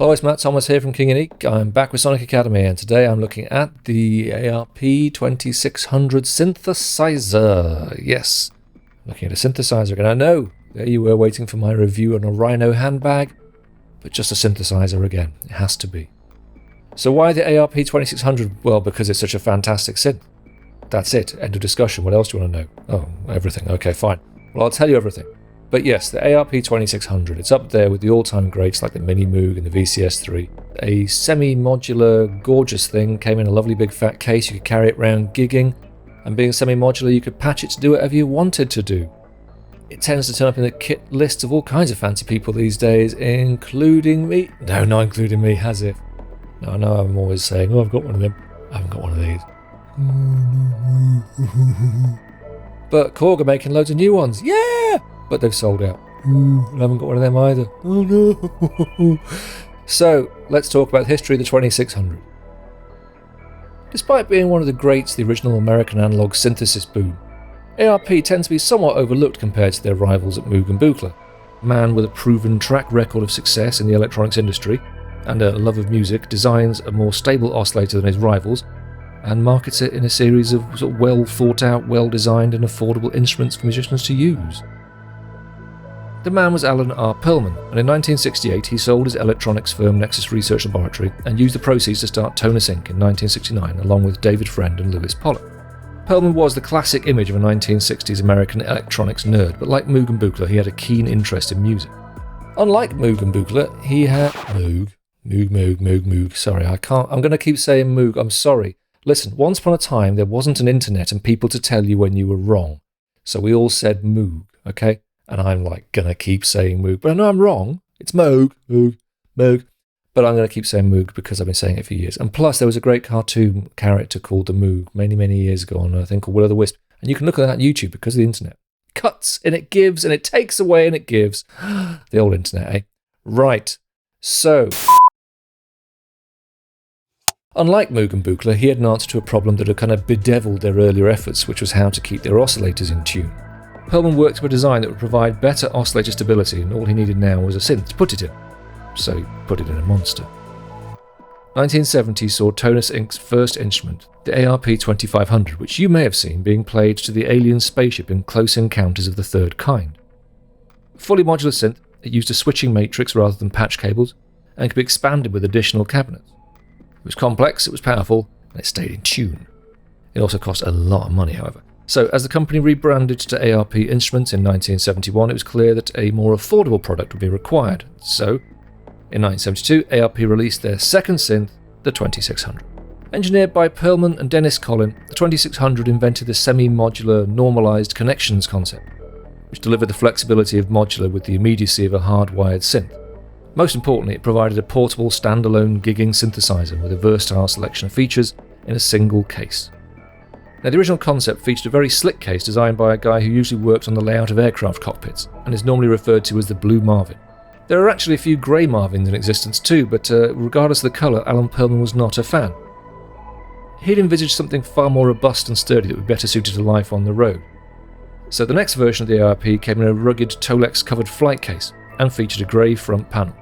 Hello, it's Matt Thomas here from King & Eek. I'm back with Sonic Academy, and today I'm looking at the ARP2600 Synthesizer. Yes, looking at a synthesizer again. I know, there you were waiting for my review on a Rhino handbag, but just a synthesizer again. It has to be. So why the ARP2600? Well, because it's such a fantastic synth. That's it. End of discussion. What else do you want to know? Oh, everything. Okay, fine. Well, I'll tell you everything. But yes, the ARP2600, it's up there with the all-time greats like the Mini Moog and the VCS3. A semi-modular, gorgeous thing, came in a lovely big fat case, you could carry it around gigging, and being semi-modular you could patch it to do whatever you wanted to do. It tends to turn up in the kit lists of all kinds of fancy people these days, including me. No, not including me, has it? No, I know I'm always saying, oh, I've got one of them. I haven't got one of these. But Korg are making loads of new ones. Yeah! But they've sold out. I haven't got one of them either. Oh no. So, let's talk about the history of the 2600. Despite being one of the greats of the original American analog synthesis boom, ARP tends to be somewhat overlooked compared to their rivals at Moog and Buchla. A man with a proven track record of success in the electronics industry and a love of music designs a more stable oscillator than his rivals and markets it in a series of sort of well thought out, well designed and affordable instruments for musicians to use. The man was Alan R. Perlman, and in 1968 he sold his electronics firm Nexus Research Laboratory and used the proceeds to start Tonus Inc. in 1969 along with David Friend and Lewis Pollock. Perlman was the classic image of a 1960s American electronics nerd, but like Moog and Buchla he had a keen interest in music. Unlike Moog and Buchla, he had... Moog. Sorry, I'm going to keep saying Moog, I'm sorry. Listen, once upon a time there wasn't an internet and people to tell you when you were wrong. So we all said Moog, okay? And I'm like, gonna keep saying Moog. But I know I'm wrong. It's Moog. But I'm gonna keep saying Moog because I've been saying it for years. And plus, there was a great cartoon character called the Moog many years ago on a thing called Will-o'-the-Wisp. And you can look at that on YouTube because of the internet. Cuts, and it gives, and it takes away, and it gives. The old internet, eh? Right. So... Unlike Moog and Buchla, he had an answer to a problem that had kind of bedeviled their earlier efforts, which was how to keep their oscillators in tune. Perlman worked to a design that would provide better oscillator stability, and all he needed now was a synth to put it in. So he put it in a monster. 1970 saw Tonus Inc.'s first instrument, the ARP2500, which you may have seen being played to the alien spaceship in Close Encounters of the Third Kind. A fully modular synth, it used a switching matrix rather than patch cables, and could be expanded with additional cabinets. It was complex, it was powerful, and it stayed in tune. It also cost a lot of money, however. So, as the company rebranded to ARP Instruments in 1971, it was clear that a more affordable product would be required. So, in 1972, ARP released their second synth, the 2600. Engineered by Perlman and Dennis Collin, the 2600 invented the semi-modular normalized connections concept, which delivered the flexibility of modular with the immediacy of a hardwired synth. Most importantly, it provided a portable standalone gigging synthesizer with a versatile selection of features in a single case. Now, the original concept featured a very slick case designed by a guy who usually worked on the layout of aircraft cockpits and is normally referred to as the Blue Marvin. There are actually a few grey Marvins in existence too, but regardless of the colour, Alan Perlman was not a fan. He'd envisaged something far more robust and sturdy that would be better suited to life on the road. So the next version of the ARP came in a rugged Tolex-covered flight case and featured a grey front panel.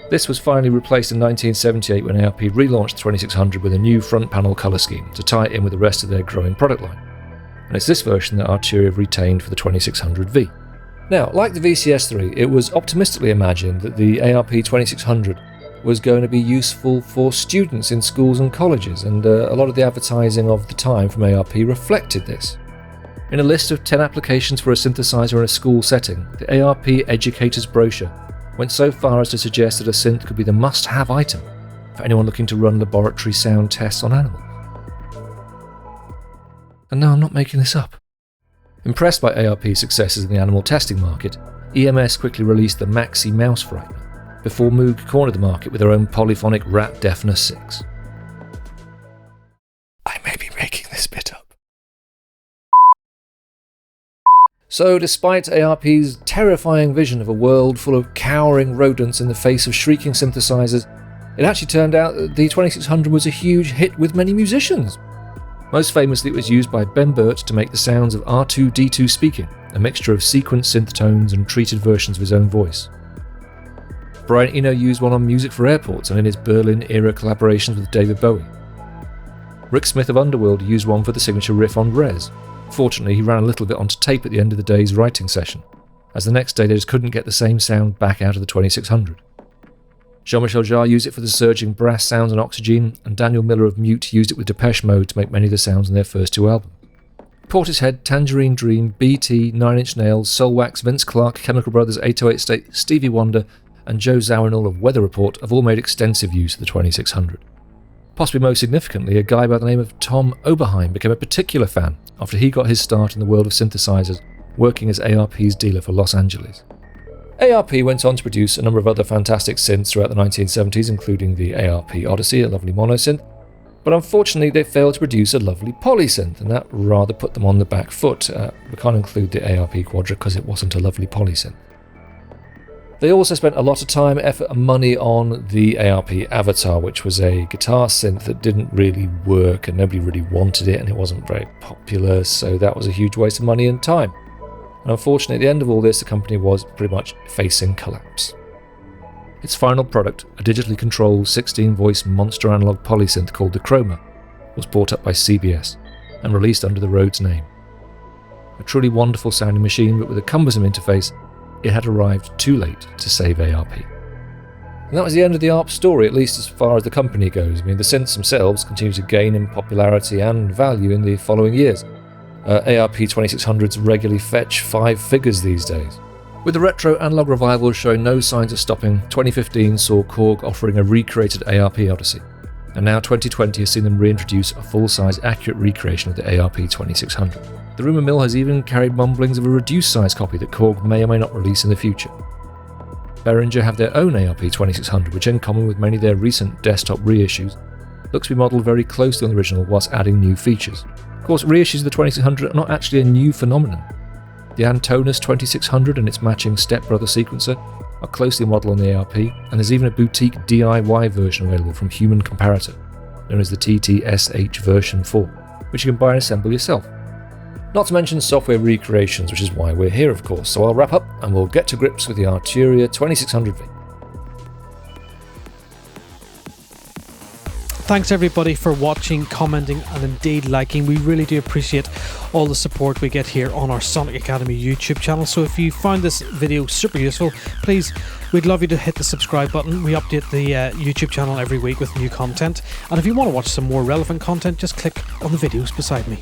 This was finally replaced in 1978 when ARP relaunched the 2600 with a new front panel colour scheme to tie it in with the rest of their growing product line. And it's this version that Arturia have retained for the 2600V. Now, like the VCS3, it was optimistically imagined that the ARP2600 was going to be useful for students in schools and colleges, and a lot of the advertising of the time from ARP reflected this. In a list of 10 applications for a synthesizer in a school setting, the ARP Educator's brochure went so far as to suggest that a synth could be the must-have item for anyone looking to run laboratory sound tests on animals. And no, I'm not making this up. Impressed by ARP's successes in the animal testing market, EMS quickly released the Maxi mouse fragment, before Moog cornered the market with their own polyphonic Rat Deafener 6. I may be making this bit up. So, despite ARP's terrifying vision of a world full of cowering rodents in the face of shrieking synthesizers, it actually turned out that the 2600 was a huge hit with many musicians. Most famously, it was used by Ben Burt to make the sounds of R2-D2 speaking, a mixture of sequenced synth tones and treated versions of his own voice. Brian Eno used one on Music for Airports and in his Berlin-era collaborations with David Bowie. Rick Smith of Underworld used one for the signature riff on Res. Fortunately, he ran a little bit onto tape at the end of the day's writing session, as the next day they just couldn't get the same sound back out of the 2600. Jean-Michel Jarre used it for the surging brass sounds on Oxygen, and Daniel Miller of Mute used it with Depeche Mode to make many of the sounds on their first 2 albums. Portishead, Tangerine Dream, BT, Nine Inch Nails, Soulwax, Vince Clarke, Chemical Brothers, 808 State, Stevie Wonder, and Joe Zawinul of Weather Report have all made extensive use of the 2600. Possibly most significantly, a guy by the name of Tom Oberheim became a particular fan after he got his start in the world of synthesizers, working as ARP's dealer for Los Angeles. ARP went on to produce a number of other fantastic synths throughout the 1970s, including the ARP Odyssey, a lovely monosynth, but unfortunately they failed to produce a lovely polysynth, and that rather put them on the back foot. We can't include the ARP Quadra because it wasn't a lovely polysynth. They also spent a lot of time, effort and money on the ARP Avatar, which was a guitar synth that didn't really work and nobody really wanted it and it wasn't very popular, so that was a huge waste of money and time. And unfortunately, at the end of all this, the company was pretty much facing collapse. Its final product, a digitally controlled 16-voice monster analog polysynth called the Chroma, was bought up by CBS and released under the Rhodes name. A truly wonderful sounding machine, but with a cumbersome interface, it had arrived too late to save ARP. And that was the end of the ARP story, at least as far as the company goes. I mean, the synths themselves continued to gain in popularity and value in the following years. ARP2600s regularly fetch 5 figures these days. With the retro analog revival showing no signs of stopping, 2015 saw Korg offering a recreated ARP Odyssey, and now 2020 has seen them reintroduce a full-size accurate recreation of the ARP2600. The rumour mill has even carried mumblings of a reduced-size copy that Korg may or may not release in the future. Behringer have their own ARP2600, which in common with many of their recent desktop reissues, looks to be modelled very closely on the original whilst adding new features. Of course, reissues of the 2600 are not actually a new phenomenon. The Antonus 2600 and its matching stepbrother sequencer are closely modelled on the ARP, and there's even a boutique DIY version available from Human Comparator, known as the TTSH version 4, which you can buy and assemble yourself. Not to mention software recreations, which is why we're here, of course. So I'll wrap up and we'll get to grips with the Arturia 2600V. Thanks everybody for watching, commenting and indeed liking. We really do appreciate all the support we get here on our Sonic Academy YouTube channel. So if you found this video super useful, please, we'd love you to hit the subscribe button. We update the YouTube channel every week with new content. And if you want to watch some more relevant content, just click on the videos beside me.